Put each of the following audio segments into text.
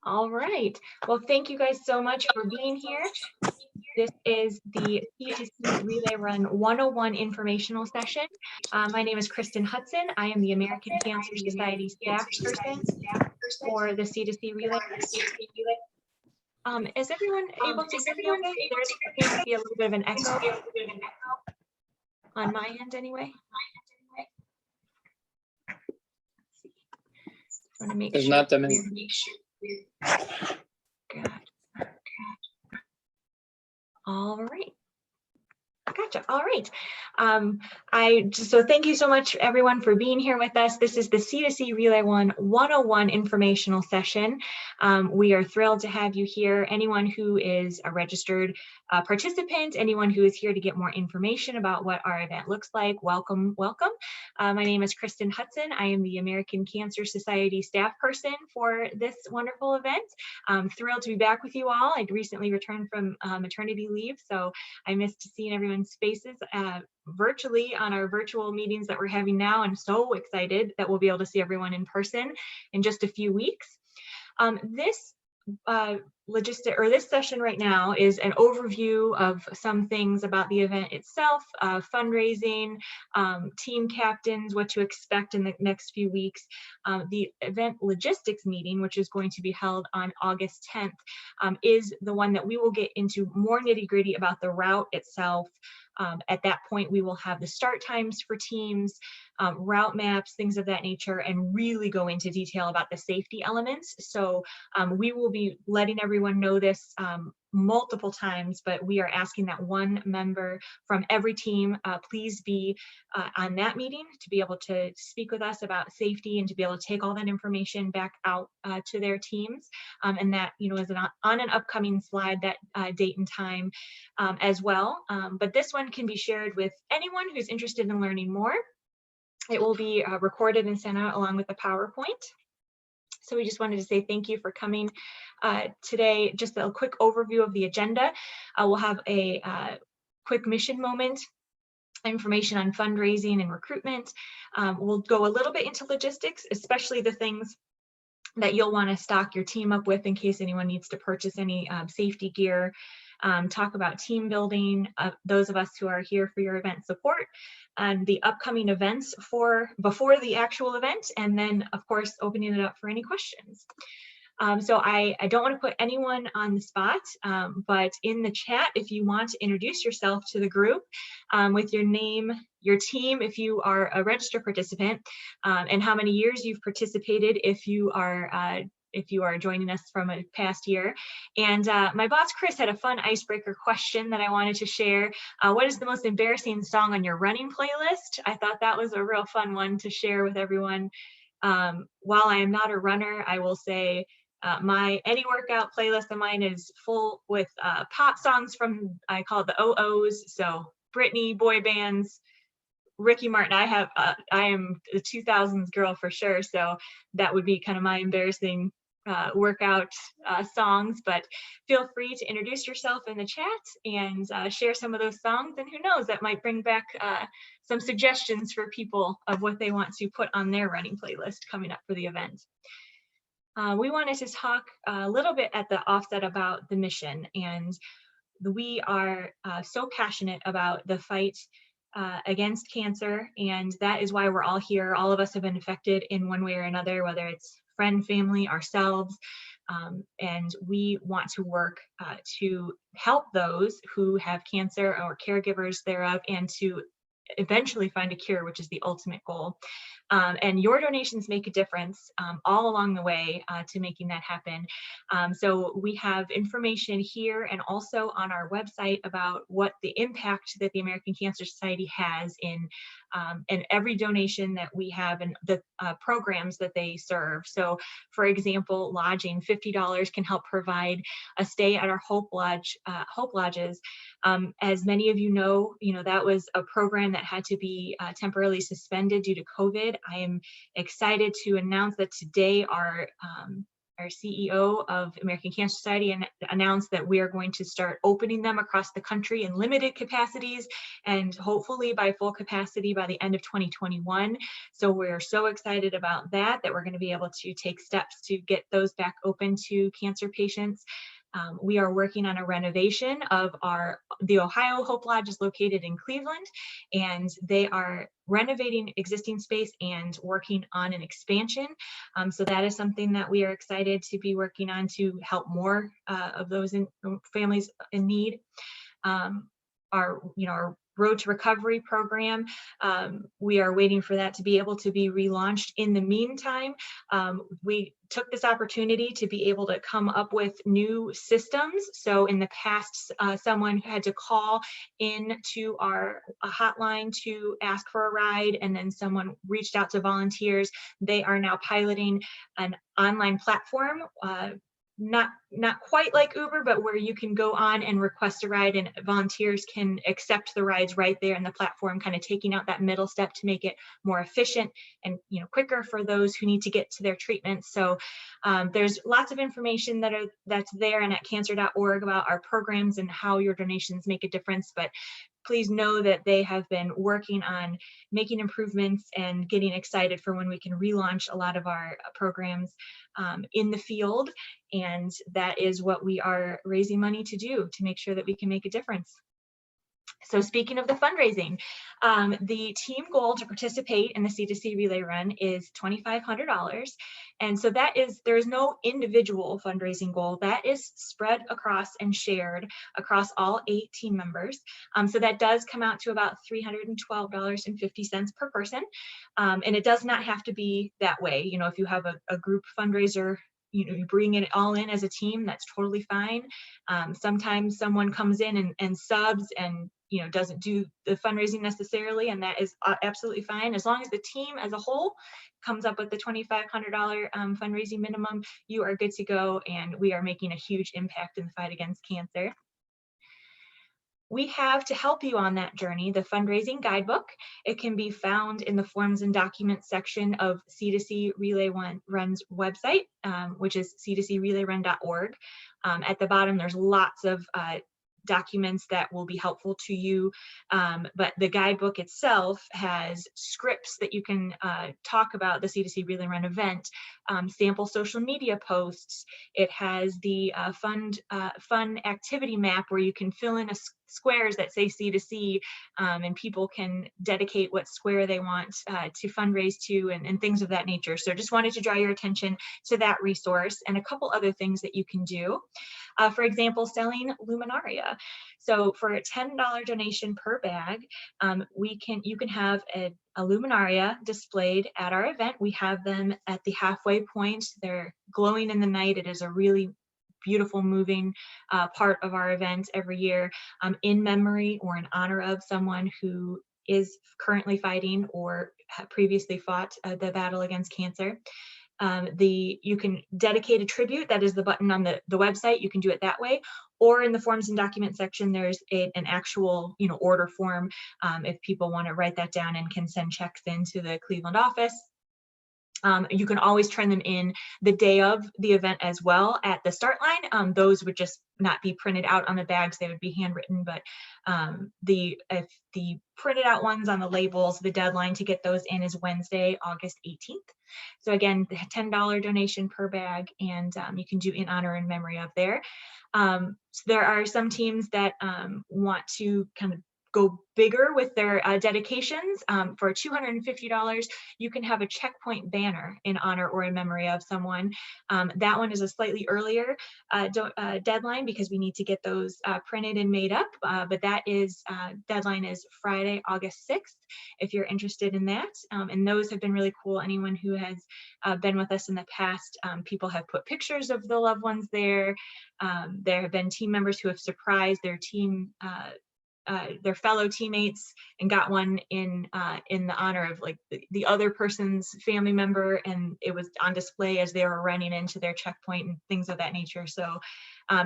All right. Well, thank you guys so much for being here. This is the C2C Relay Run 101 informational session. My name is Kristen Hudson. I am the American Cancer Society staff person for the C2C Relay. Is everyone able to hear me okay? There seems to be a little bit of an echo on my end anyway. I want to make There's sure. not that many. God. All right. Gotcha. All right. So thank you so much, everyone, for being here with us. This is the C2C Relay 101 informational session. We are thrilled to have you here. Anyone who is a registered participant, anyone who is here to get more information about what our event looks like, welcome, welcome. My name is Kristen Hudson. I am the American Cancer Society staff person for this wonderful event. I'm thrilled to be back with you all. I recently returned from maternity leave, so I missed seeing everyone's faces virtually on our virtual meetings that we're having now. I'm so excited that we'll be able to see everyone in person in just a few weeks. This session right now is an overview of some things about the event itself, fundraising, team captains, what to expect in the next few weeks. The event logistics meeting, which is going to be held on August 10th, is the one that we will get into more nitty-gritty about the route itself. At that point, we will have the start times for teams, route maps, things of that nature, and really go into detail about the safety elements. So we will be letting everyone know this multiple times, but we are asking that one member from every team please be on that meeting to be able to speak with us about safety and to be able to take all that information back out to their teams. And that, is on an upcoming slide, that date and time as well. But this one can be shared with anyone who's interested in learning more. It will be recorded and sent out along with the PowerPoint. So we just wanted to say thank you for coming today. Just a quick overview of the agenda. We'll have a quick mission moment, information on fundraising and recruitment. We'll go a little bit into logistics, especially the things that you'll want to stock your team up with in case anyone needs to purchase any safety gear. Talk about team building, those of us who are here for your event support, and the upcoming events before the actual event, and then of course opening it up for any questions. So I don't want to put anyone on the spot, but in the chat, if you want to introduce yourself to the group with your name, your team, if you are a registered participant, and how many years you've participated if you are joining us from a past year. And my boss, Chris, had a fun icebreaker question that I wanted to share. What is the most embarrassing song on your running playlist? I thought that was a real fun one to share with everyone. While I am not a runner, I will say any workout playlist of mine is full with pop songs from, I call it the OOs. So Britney, boy bands, Ricky Martin. I am the 2000s girl for sure. So that would be kind of my embarrassing workout songs, but feel free to introduce yourself in the chat and share some of those songs, and who knows, that might bring back some suggestions for people of what they want to put on their running playlist coming up for the event. We wanted to talk a little bit at the offset about the mission, and we are so passionate about the fight against cancer, and that is why we're all here. All of us have been affected in one way or another, whether it's friend, family, ourselves, and we want to work to help those who have cancer or caregivers thereof, and to eventually find a cure, which is the ultimate goal. And your donations make a difference all along the way to making that happen. So we have information here and also on our website about what the impact that the American Cancer Society has in every donation that we have and the programs that they serve. So for example, lodging, $50 can help provide a stay at our Hope Lodges. As many of you know, that was a program that had to be temporarily suspended due to COVID. I am excited to announce that today our our CEO of American Cancer Society and announced that we are going to start opening them across the country in limited capacities and hopefully by full capacity by the end of 2021. So we're so excited about that, that we're going to be able to take steps to get those back open to cancer patients. We are working on a renovation of the Ohio Hope Lodge is located in Cleveland, and they are renovating existing space and working on an expansion. So that is something that we are excited to be working on to help more of those families in need. Our Road to Recovery program, we are waiting for that to be able to be relaunched. In the meantime, we took this opportunity to be able to come up with new systems. So in the past, someone had to call in to our hotline to ask for a ride, and then someone reached out to volunteers. They are now piloting an online platform, not quite like Uber, but where you can go on and request a ride and volunteers can accept the rides right there in the platform, kind of taking out that middle step to make it more efficient and quicker for those who need to get to their treatments. So there's lots of information that's there and at cancer.org about our programs and how your donations make a difference. But please know that they have been working on making improvements and getting excited for when we can relaunch a lot of our programs in the field. And that is what we are raising money to do, to make sure that we can make a difference. So speaking of the fundraising, the team goal to participate in the C2C Relay Run is $2,500. And so there is no individual fundraising goal. That is spread across and shared across all 8 team members. So that does come out to about $312.50 per person. And it does not have to be that way. If you have a group fundraiser, you bring it all in as a team, that's totally fine. Sometimes someone comes in and subs and doesn't do the fundraising necessarily, and that is absolutely fine. As long as the team as a whole comes up with the $2,500 fundraising minimum, you are good to go, and we are making a huge impact in the fight against cancer. We have, to help you on that journey, the fundraising guidebook. It can be found in the forms and documents section of C2C Relay Run's website, which is c2crelayrun.org. At the bottom, there's lots of documents that will be helpful to you, but the guidebook itself has scripts that you can talk about the C2C Relay Run event, sample social media posts. It has the fun activity map where you can fill in squares that say C2C, and people can dedicate what square they want to fundraise to, and things of that nature. So just wanted to draw your attention to that resource and a couple other things that you can do. For example, selling luminaria. So for a $10 donation per bag, you can have a luminaria displayed at our event. We have them at the halfway point. They're glowing in the night. It is a really beautiful, moving part of our event every year, in memory or in honor of someone who is currently fighting or previously fought the battle against cancer. You can dedicate a tribute. That is the button on the website. You can do it that way, or in the forms and documents section, there's an actual order form if people want to write that down and can send checks into the Cleveland office. You can always turn them in the day of the event as well at the start line. Those would just not be printed out on the bags, they would be handwritten, but if the printed out ones on the labels, the deadline to get those in is Wednesday, August 18th. So again, the $10 donation per bag, and you can do in honor and memory of there. So there are some teams that want to kind of go bigger with their dedications. For $250, you can have a checkpoint banner in honor or in memory of someone. That one is a slightly earlier deadline because we need to get those printed and made up, but that deadline is Friday, August 6th, if you're interested in that. And those have been really cool. Anyone who has been with us in the past, people have put pictures of the loved ones there. There have been team members who have surprised their fellow teammates and got one in the honor of the other person's family member, and it was on display as they were running into their checkpoint and things of that nature. So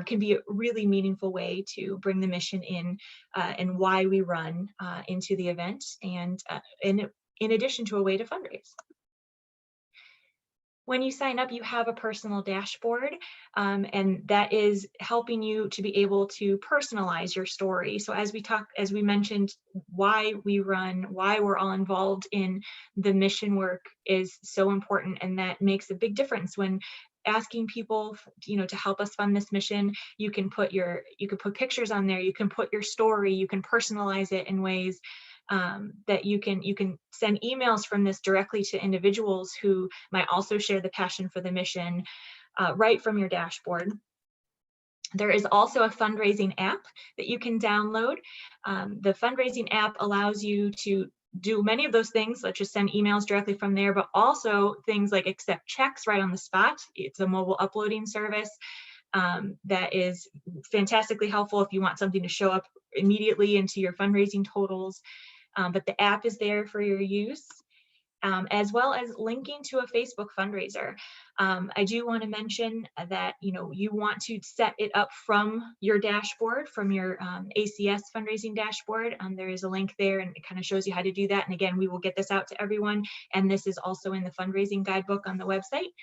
can be a really meaningful way to bring the mission in and why we run into the event, and in addition to a way to fundraise. When you sign up, you have a personal dashboard, and that is helping you to be able to personalize your story. So as we mentioned, why we run, why we're all involved in the mission work is so important, and that makes a big difference when asking people, to help us fund this mission. You can put pictures on there, you can put your story, you can personalize it in ways that you can send emails from this directly to individuals who might also share the passion for the mission, right from your dashboard. There is also a fundraising app that you can download. The fundraising app allows you to do many of those things, such as send emails directly from there, but also things like accept checks right on the spot. It's a mobile uploading service that is fantastically helpful if you want something to show up immediately into your fundraising totals. But the app is there for your use, as well as linking to a Facebook fundraiser. I do want to mention that you want to set it up from your dashboard, from your ACS fundraising dashboard. There is a link there, and it kind of shows you how to do that. And again, we will get this out to everyone, and this is also in the fundraising guidebook on the website.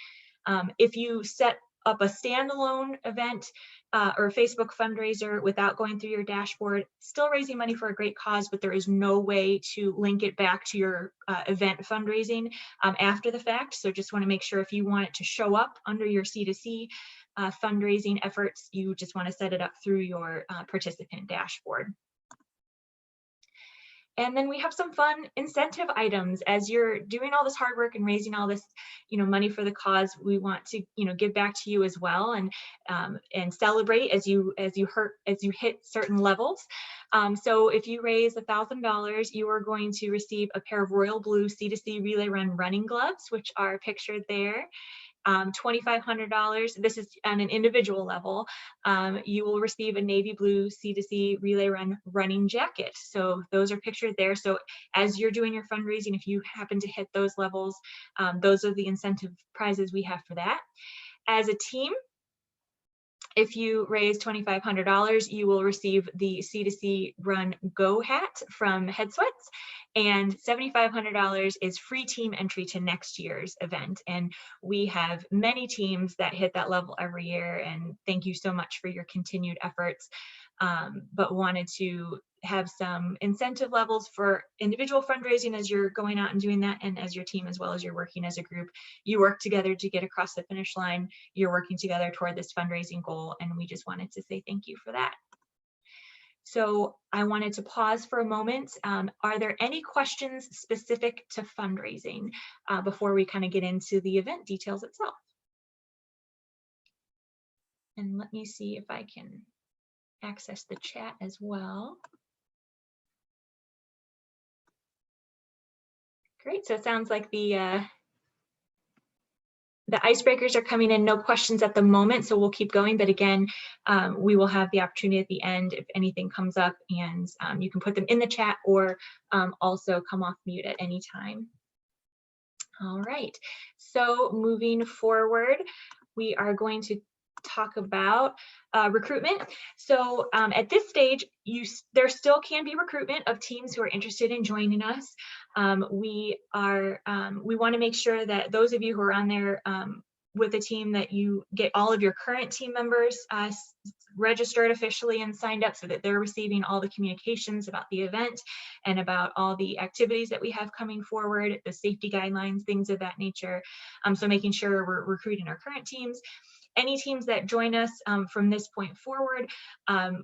If you set up a standalone event or a Facebook fundraiser without going through your dashboard, still raising money for a great cause, but there is no way to link it back to your event fundraising after the fact. So just want to make sure if you want it to show up under your C2C fundraising efforts, you just want to set it up through your participant dashboard. And then we have some fun incentive items. As you're doing all this hard work and raising all this, money for the cause, we want to, give back to you as well, and celebrate as you hit certain levels. So if you raise $1,000, you are going to receive a pair of royal blue C2C Relay Run running gloves, which are pictured there. $2,500, this is on an individual level, you will receive a navy blue C2C Relay Run running jacket. So those are pictured there. So as you're doing your fundraising, if you happen to hit those levels, those are the incentive prizes we have for that. As a team, if you raise $2,500, you will receive the C2C Run Go hat from Head Sweats, and $7,500 is free team entry to next year's event. And we have many teams that hit that level every year, and thank you so much for your continued efforts. But wanted to have some incentive levels for individual fundraising as you're going out and doing that, and as your team, as well as you're working as a group. You work together to get across the finish line. You're working together toward this fundraising goal, and we just wanted to say thank you for that. So I wanted to pause for a moment. Are there any questions specific to fundraising before we kind of get into the event details itself? And let me see if I can access the chat as well. Great, so it sounds like the icebreakers are coming in, no questions at the moment, so we'll keep going. But again, we will have the opportunity at the end if anything comes up, and you can put them in the chat or also come off mute at any time. All right, so moving forward, we are going to talk about recruitment. So at this stage, there still can be recruitment of teams who are interested in joining us. We want to make sure that those of you who are on there with a team, that you get all of your current team members registered officially and signed up, so that they're receiving all the communications about the event and about all the activities that we have coming forward, the safety guidelines, things of that nature. So making sure we're recruiting our current teams. Any teams that join us from this point forward,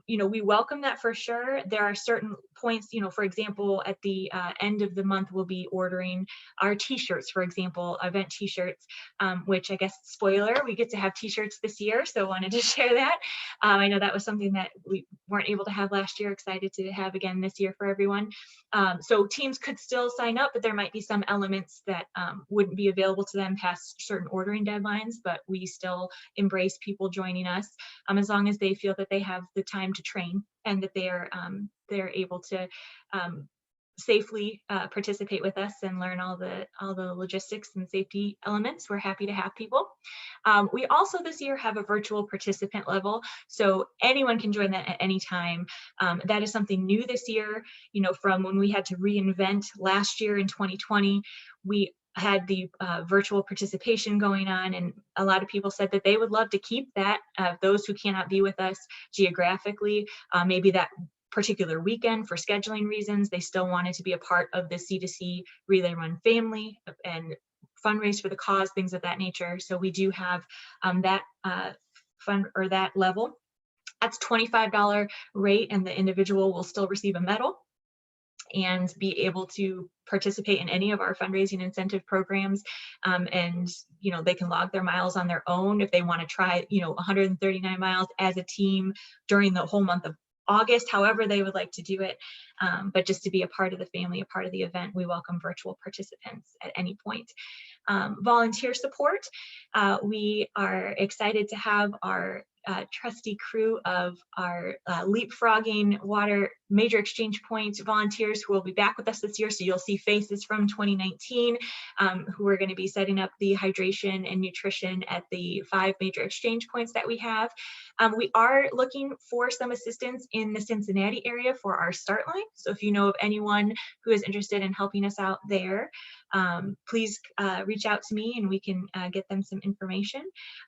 we welcome that for sure. There are certain points, for example, at the end of the month, we'll be ordering our t-shirts, for example, event t-shirts, which I guess, spoiler, we get to have t-shirts this year, so wanted to share that. I know that was something that we weren't able to have last year, excited to have again this year for everyone. So teams could still sign up, but there might be some elements that wouldn't be available to them past certain ordering deadlines, but we still embrace people joining us as long as they feel that they have the time to train and that they're able to safely participate with us and learn all the logistics and safety elements. We're happy to have people. We also this year have a virtual participant level, so anyone can join that at any time. That is something new this year. From when we had to reinvent last year in 2020, we had the virtual participation going on, and a lot of people said that they would love to keep that. Those who cannot be with us geographically, maybe that particular weekend for scheduling reasons, they still wanted to be a part of the C2C Relay Run family and fundraise for the cause, things of that nature. So we do have that fund or that level. That's $25 rate, and the individual will still receive a medal and be able to participate in any of our fundraising incentive programs. And, you know, they can log their miles on their own if they want to try, you know, 139 miles as a team during the whole month of August, however they would like to do it. But just to be a part of the family, a part of the event, we welcome virtual participants at any point. Volunteer support. We are excited to have our trusty crew of our leapfrogging water major exchange point volunteers who will be back with us this year. So you'll see faces from 2019 who are going to be setting up the hydration and nutrition at the 5 major exchange points that we have. We are looking for some assistance in the Cincinnati area for our start line. So if you know of anyone who is interested in helping us out there, please reach out to me and we can get them some information.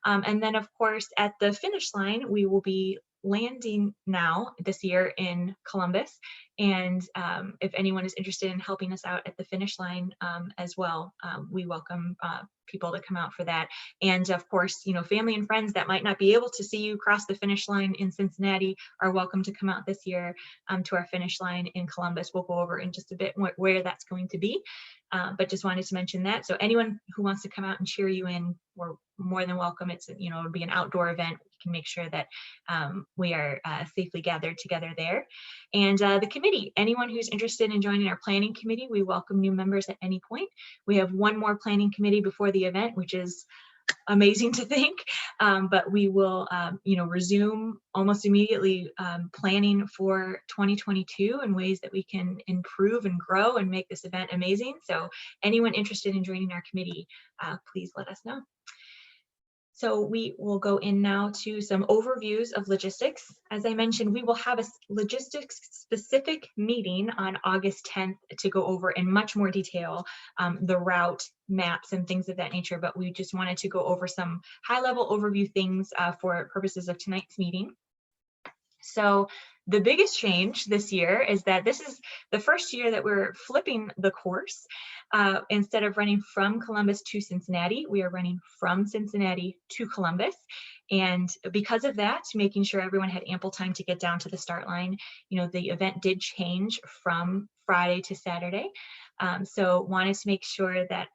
And then of course at the finish line, we will be landing now this year in Columbus. And if anyone is interested in helping us out at the finish line as well, we welcome people to come out for that. And of course, you know, family and friends that might not be able to see you cross the finish line in Cincinnati are welcome to come out this year to our finish line in Columbus. We'll go over in just a bit where that's going to be. But just wanted to mention that. So anyone who wants to come out and cheer you in, we're more than welcome. It's, you know, it'll be an outdoor event. We can make sure that we are safely gathered together there. And the committee, anyone who's interested in joining our planning committee, we welcome new members at any point. We have one more planning committee before the event, which is amazing to think, but we will, you know, resume almost immediately planning for 2022 in ways that we can improve and grow and make this event amazing. So anyone interested in joining our committee, please let us know. So we will go in now to some overviews of logistics. As I mentioned, we will have a logistics specific meeting on August 10th to go over in much more detail the route maps and things of that nature, but we just wanted to go over some high level overview things for purposes of tonight's meeting. So the biggest change this year is that this is the first year that we're flipping the course. Instead of running from Columbus to Cincinnati, we are running from Cincinnati to Columbus. And because of that, making sure everyone had ample time to get down to the start line, you know, the event did change from Friday to Saturday. So wanted to make sure that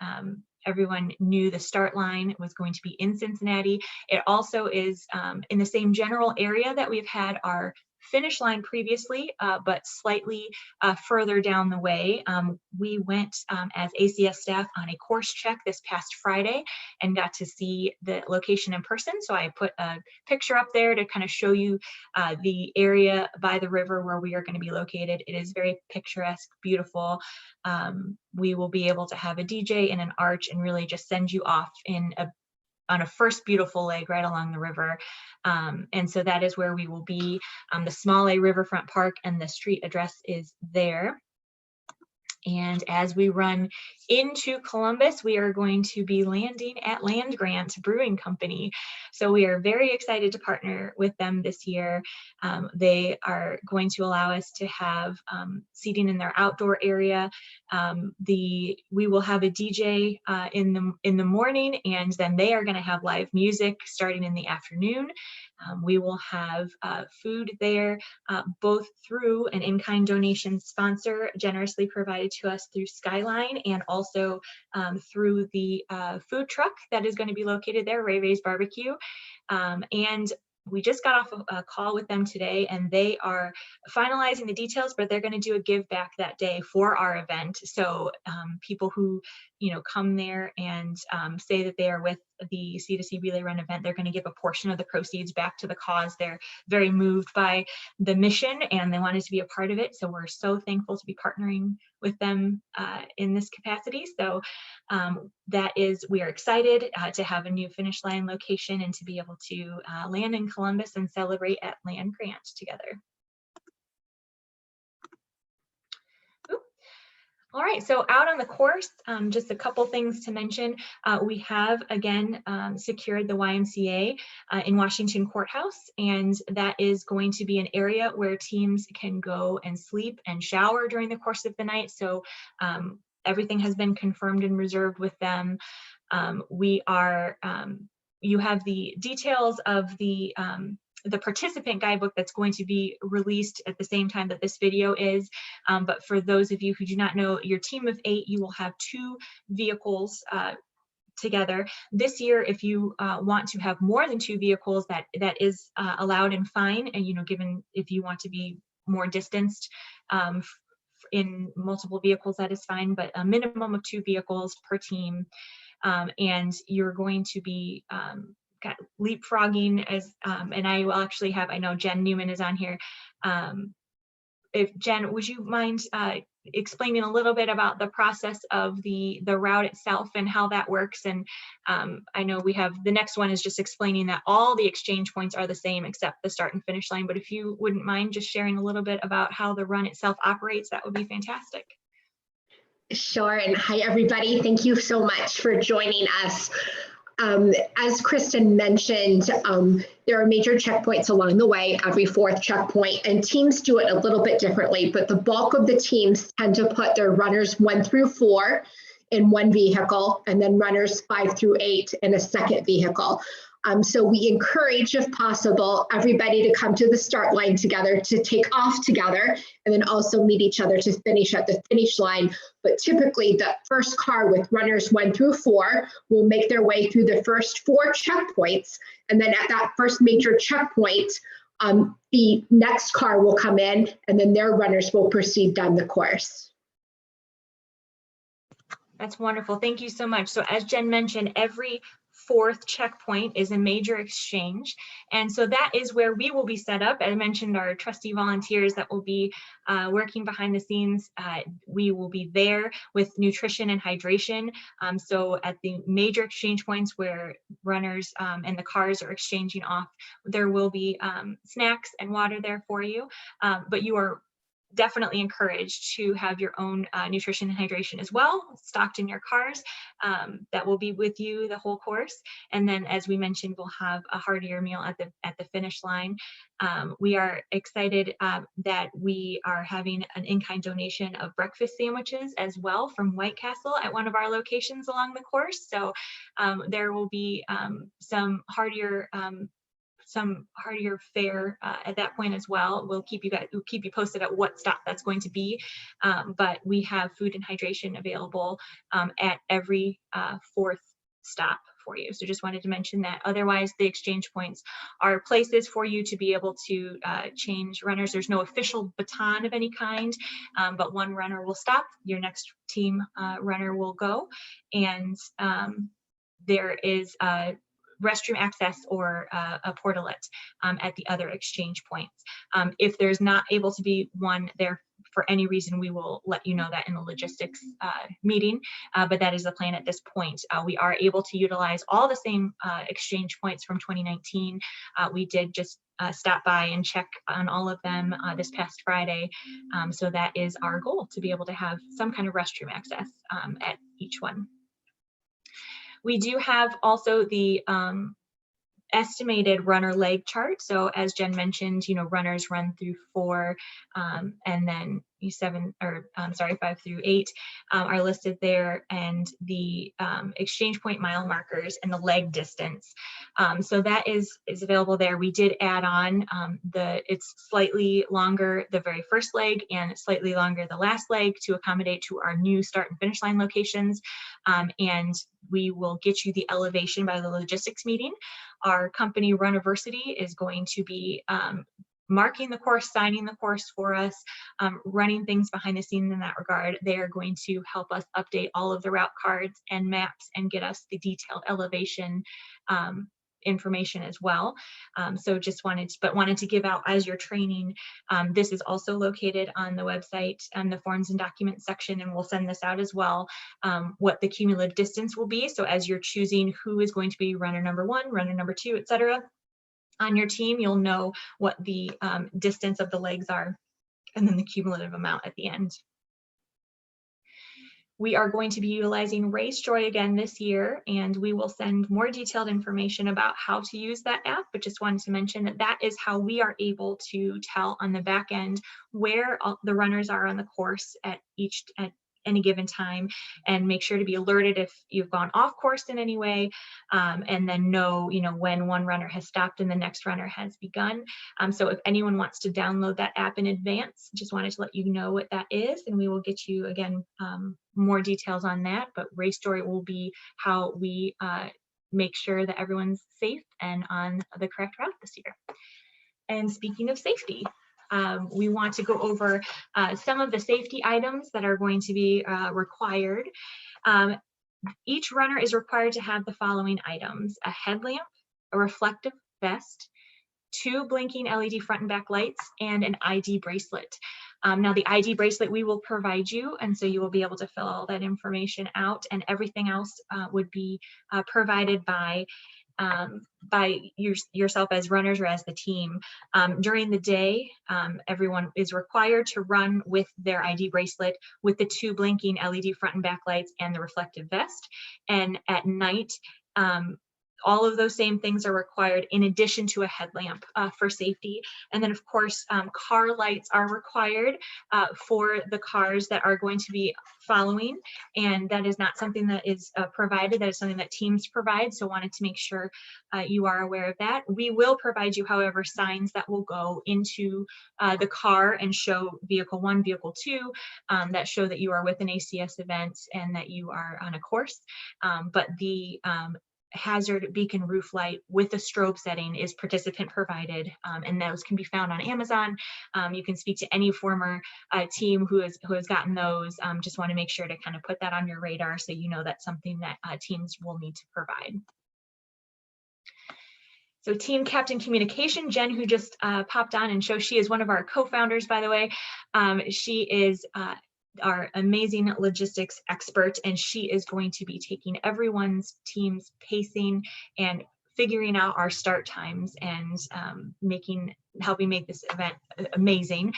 everyone knew the start line was going to be in Cincinnati. It also is in the same general area that we've had our finish line previously, but slightly further down the way. We went as ACS staff on a course check this past Friday and got to see the location in person. So I put a picture up there to kind of show you the area by the river where we are going to be located. It is very picturesque, beautiful. We will be able to have a DJ and an arch and really just send you off on a first beautiful leg right along the river. And so that is where we will be. The Small A Riverfront Park, and the street address is there. And as we run into Columbus, we are going to be landing at Land Grant Brewing Company. So we are very excited to partner with them this year. They are going to allow us to have seating in their outdoor area. We will have a DJ in the morning, and then they are going to have live music starting in the afternoon. We will have food there, both through an in-kind donation sponsor generously provided to us through Skyline, and also through the food truck that is going to be located there, Ray Ray's Barbecue. And we just got off a call with them today, and they are finalizing the details, but they're going to do a give back that day for our event. So people who, you know, come there and say that they are with the C2C Relay Run event, they're going to give a portion of the proceeds back to the cause. They're very moved by the mission and they wanted to be a part of it. So we're so thankful to be partnering with them in this capacity. So we are excited to have a new finish line location and to be able to land in Columbus and celebrate at Land Grant together. All right, so out on the course, just a couple things to mention. We have, again, secured the YMCA in Washington Courthouse, and that is going to be an area where teams can go and sleep and shower during the course of the night. So everything has been confirmed and reserved with them. You have the details of the participant guidebook that's going to be released at the same time that this video is. But for those of you who do not know, your team of 8, you will have 2 vehicles together. This year, if you want to have more than 2 vehicles, that is allowed and fine. And given if you want to be more distanced in multiple vehicles, that is fine. But a minimum of 2 vehicles per team, and you're going to be leapfrogging as and I will actually have, I know Jen Newman is on here. If Jen, would you mind explaining a little bit about the process of the route itself and how that works? And I know we have the next one is just explaining that all the exchange points are the same except the start and finish line. But if you wouldn't mind just sharing a little bit about how the run itself operates, that would be fantastic. Sure, and hi everybody. Thank you so much for joining us. As Kristen mentioned, there are major checkpoints along the way, every 4th checkpoint, and teams do it a little bit differently, but the bulk of the teams tend to put their runners 1 through 4 in one vehicle, and then runners 5 through 8 in a second vehicle. So we encourage, if possible, everybody to come to the start line together, to take off together, and then also meet each other to finish at the finish line. But typically the first car with runners 1 through 4 will make their way through the first 4 checkpoints. And then at that first major checkpoint, the next car will come in, and then their runners will proceed down the course. That's wonderful. Thank you so much. So as Jen mentioned, every 4th checkpoint is a major exchange. And so that is where we will be set up. As I mentioned, our trustee volunteers that will be working behind the scenes. We will be there with nutrition and hydration. So at the major exchange points where runners and the cars are exchanging off, there will be snacks and water there for you. But you are definitely encouraged to have your own nutrition and hydration as well, stocked in your cars. That will be with you the whole course. And then, as we mentioned, we'll have a heartier meal at the finish line. We are excited that we are having an in-kind donation of breakfast sandwiches as well from White Castle at one of our locations along the course. So there will be some heartier fare at that point as well. We'll keep you posted at what stop that's going to be, but we have food and hydration available at every 4th stop for you. So just wanted to mention that. Otherwise, the exchange points are places for you to be able to change runners. There's no official baton of any kind, but one runner will stop, your next team runner will go, and there is restroom access or a portalette at the other exchange points. If there's not able to be one there for any reason, we will let you know that in the logistics meeting, but that is the plan at this point. We are able to utilize all the same exchange points from 2019. We did just stop by and check on all of them this past Friday. So that is our goal, to be able to have some kind of restroom access at each one. We do have also the estimated runner leg chart. So as Jen mentioned, runners run through 4 and then 5 through 8 are listed there, and the exchange point mile markers and the leg distance. So that is available there. We did add on it's slightly longer the very first leg and slightly longer the last leg to accommodate to our new start and finish line locations. And we will get you the elevation by the logistics meeting. Our company Runniversity is going to be marking the course, signing the course for us, running things behind the scenes in that regard. They are going to help us update all of the route cards and maps and get us the detailed elevation information as well. So just wanted to give out as you're training. This is also located on the website and the forms and documents section, and we'll send this out as well, what the cumulative distance will be. So as you're choosing who is going to be runner number 1, runner number 2, etc. on your team, you'll know what the distance of the legs are, and then the cumulative amount at the end. We are going to be utilizing RaceJoy again this year, and we will send more detailed information about how to use that app, but just wanted to mention that that is how we are able to tell on the back end where the runners are on the course at any given time, and make sure to be alerted if you've gone off course in any way, and then know, when one runner has stopped and the next runner has begun. So if anyone wants to download that app in advance, just wanted to let you know what that is, and we will get you again more details on that. But RaceJoy will be how we make sure that everyone's safe and on the correct route this year. And speaking of safety, we want to go over some of the safety items that are going to be required. Each runner is required to have the following items: a headlamp, a reflective vest, 2 blinking LED front and back lights, and an ID bracelet. Now the ID bracelet we will provide you, and so you will be able to fill all that information out, and everything else would be provided by yourself as runners or as the team. During the day, everyone is required to run with their ID bracelet with the 2 blinking LED front and back lights and the reflective vest. And at night, all of those same things are required in addition to a headlamp for safety. And then of course, car lights are required for the cars that are going to be following. And that is not something that is provided, that is something that teams provide. So wanted to make sure you are aware of that. We will provide you, however, signs that will go into the car and show vehicle 1, vehicle 2, that show that you are with an ACS event and that you are on a course. But the hazard beacon roof light with a strobe setting is participant provided, and those can be found on Amazon. You can speak to any former team who has gotten those. Just want to make sure to kind of put that on your radar so you know that's something that teams will need to provide. So team captain communication, Jen, who just popped on and show she is one of our co-founders, by the way. She is our amazing logistics expert, and she is going to be taking everyone's team's pacing and figuring out our start times and helping make this event amazing.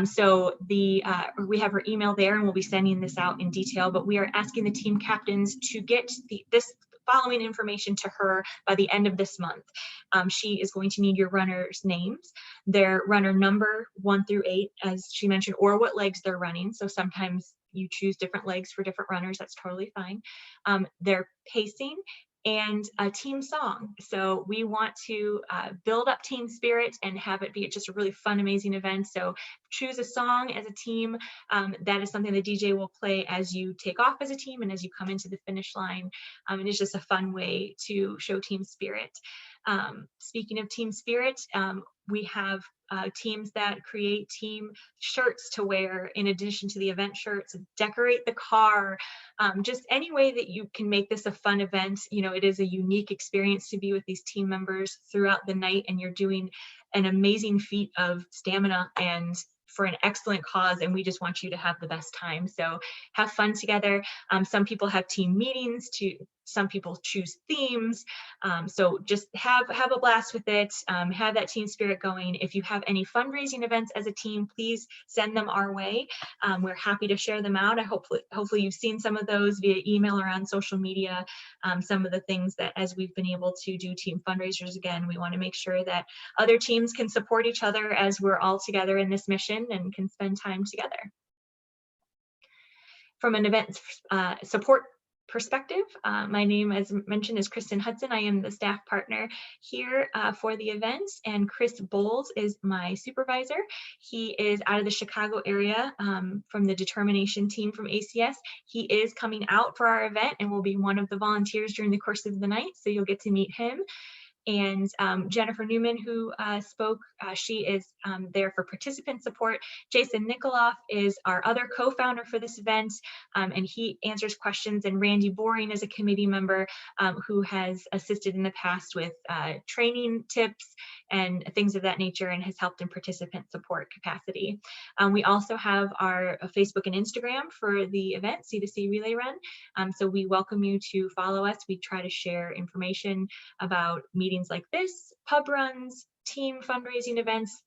So we have her email there, and we'll be sending this out in detail, but we are asking the team captains to get this following information to her by the end of this month. She is going to need your runners' names, their runner number 1 through 8, as she mentioned, or what legs they're running. So sometimes you choose different legs for different runners. That's totally fine. Their pacing and a team song. So we want to build up team spirit and have it be just a really fun, amazing event. So choose a song as a team. That is something the DJ will play as you take off as a team and as you come into the finish line. And it's just a fun way to show team spirit. Speaking of team spirit, we have teams that create team shirts to wear in addition to the event shirts, decorate the car, just any way that you can make this a fun event. It is a unique experience to be with these team members throughout the night, and you're doing an amazing feat of stamina and for an excellent cause, and we just want you to have the best time. So have fun together. Some people have team meetings, some people choose themes. So just have a blast with it. Have that team spirit going. If you have any fundraising events as a team, please send them our way. We're happy to share them out. Hopefully you've seen some of those via email or on social media. Some of the things that as we've been able to do team fundraisers, again, we want to make sure that other teams can support each other as we're all together in this mission and can spend time together. From an event support perspective, my name, as mentioned, is Kristen Hudson. I am the staff partner here for the events, and Chris Bowles is my supervisor. He is out of the Chicago area from the determination team from ACS. He is coming out for our event and will be one of the volunteers during the course of the night, so you'll get to meet him. And Jennifer Newman, who spoke, she is there for participant support. Jason Nikoloff is our other co-founder for this event, and he answers questions. And Randy Boring is a committee member who has assisted in the past with training tips and things of that nature and has helped in participant support capacity. We also have our Facebook and Instagram for the event, C2C Relay Run. So we welcome you to follow us. We try to share information about meetings like this, pub runs, team fundraising events,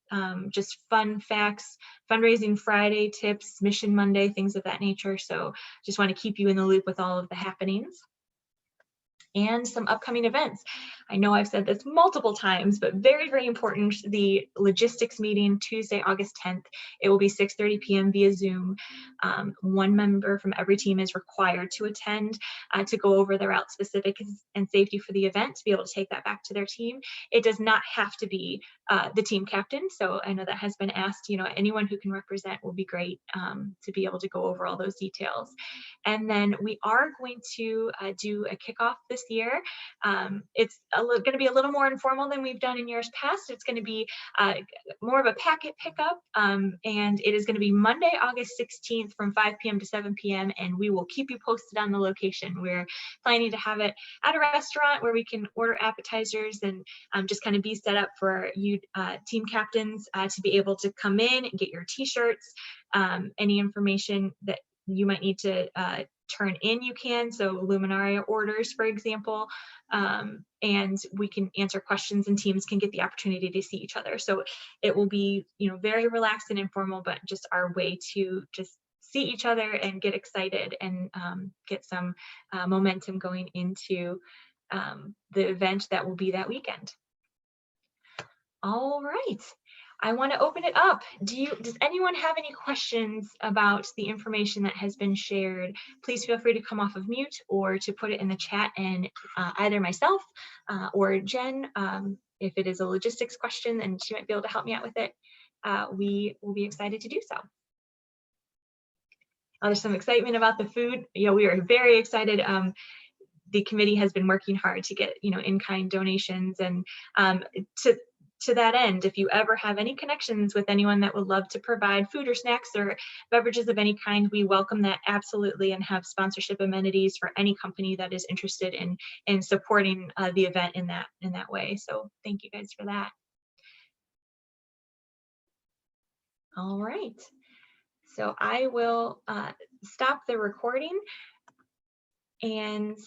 just fun facts, fundraising Friday tips, Mission Monday, things of that nature. So just want to keep you in the loop with all of the happenings. And some upcoming events. I know I've said this multiple times, but very, very important, the logistics meeting Tuesday, August 10th. It will be 6:30 p.m. via Zoom. One member from every team is required to attend to go over the route specifics and safety for the event, to be able to take that back to their team. It does not have to be the team captain. So I know that has been asked, anyone who can represent will be great to be able to go over all those details. And then we are going to do a kickoff this year. It's going to be a little more informal than we've done in years past. It's going to be more of a packet pickup, and it is going to be Monday, August 16th from 5 p.m. to 7 p.m. and we will keep you posted on the location. We're planning to have it at a restaurant where we can order appetizers and just kind of be set up for you team captains to be able to come in and get your t-shirts, any information that you might need to turn in, you can. So Luminaria orders, for example, and we can answer questions and teams can get the opportunity to see each other. So it will be, very relaxed and informal, but just our way to just see each other and get excited and get some momentum going into the event that will be that weekend. All right. I want to open it up. Does anyone have any questions about the information that has been shared? Please feel free to come off of mute or to put it in the chat, and either myself or Jen, if it is a logistics question and she might be able to help me out with it, we will be excited to do so. There's some excitement about the food. We are very excited. The committee has been working hard to get, in-kind donations, and to that end, if you ever have any connections with anyone that would love to provide food or snacks or beverages of any kind, we welcome that absolutely, and have sponsorship amenities for any company that is interested in supporting the event in that way. So thank you guys for that. All right. So I will stop the recording, and